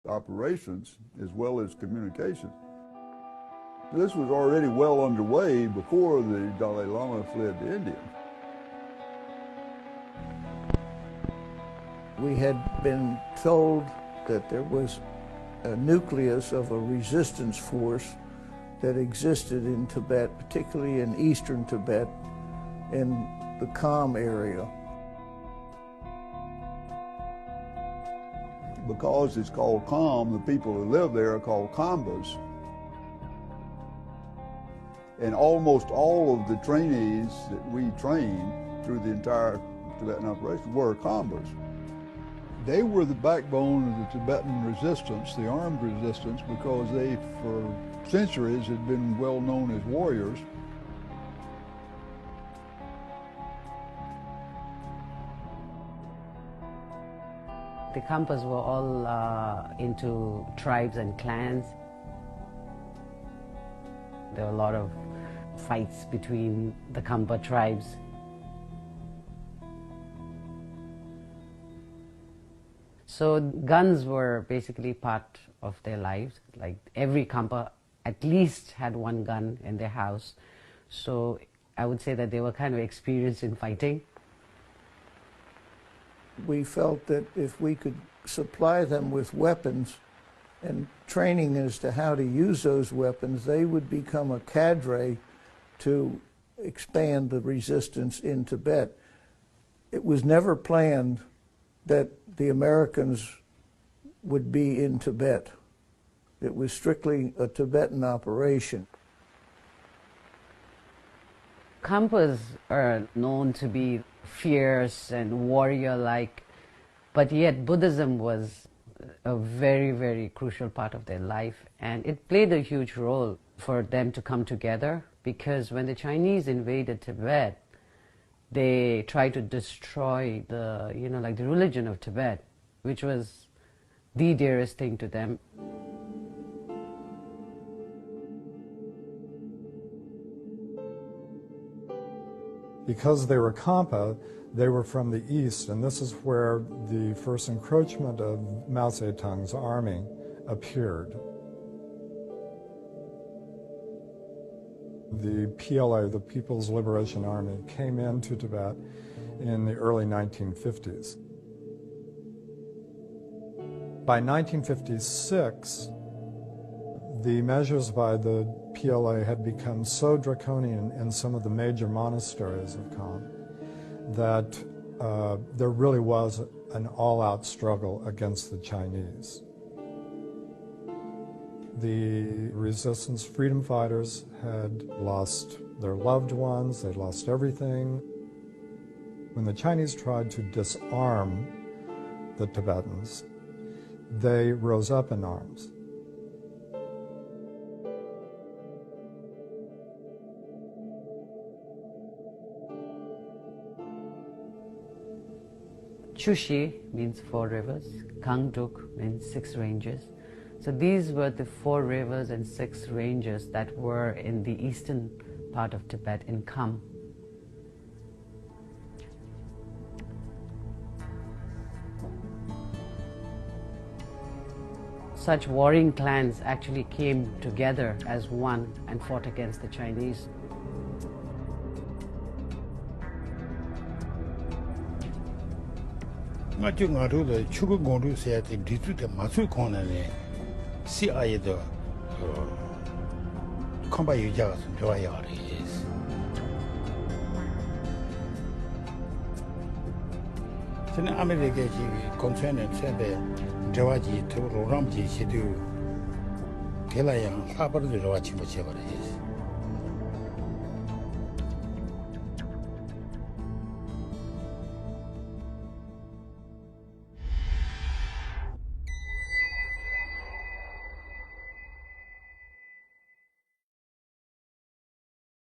operations as well as communication. This was already well underway before the Dalai Lama fled to India. We had been told that there was a nucleus of a resistance force that existed in Tibet, particularly in eastern Tibet, in the Kham area. Because it's called Kham, the people who live there are called Khambas. And almost all of the trainees that we trained through the entire Tibetan operation were Khambas. They were the backbone of the Tibetan resistance, the armed resistance, because they, for centuries, had been well known as warriors. The Khampas were all into tribes and clans. There were a lot of fights between the Khampa tribes. So guns were basically part of their lives. Like every Khampa at least had one gun in their house. So I would say that they were kind of experienced in fighting. We felt that if we could supply them with weapons and training as to how to use those weapons, they would become a cadre to expand the resistance in Tibet. It was never planned that the Americans would be in Tibet. It was strictly a Tibetan operation. Khampas are known to be fierce and warrior-like, but yet Buddhism was a very, very crucial part of their life, and it played a huge role for them to come together, because when the Chinese invaded Tibet, they tried to destroy the, like the religion of Tibet, which was the dearest thing to them. Because they were Khampa, they were from the east, and this is where the first encroachment of Mao Zedong's army appeared. The PLA, the People's Liberation Army, came into Tibet in the early 1950s. By 1956, the measures by the PLA had become so draconian in some of the major monasteries of Kham that there really was an all-out struggle against the Chinese. The resistance freedom fighters had lost their loved ones, they'd lost everything. When the Chinese tried to disarm the Tibetans, they rose up in arms. Chushi means 4 rivers, Kangduk means 6 ranges. So these were the 4 rivers and 6 ranges that were in the eastern part of Tibet in Kham. Such warring clans actually came together as one and fought against the Chinese.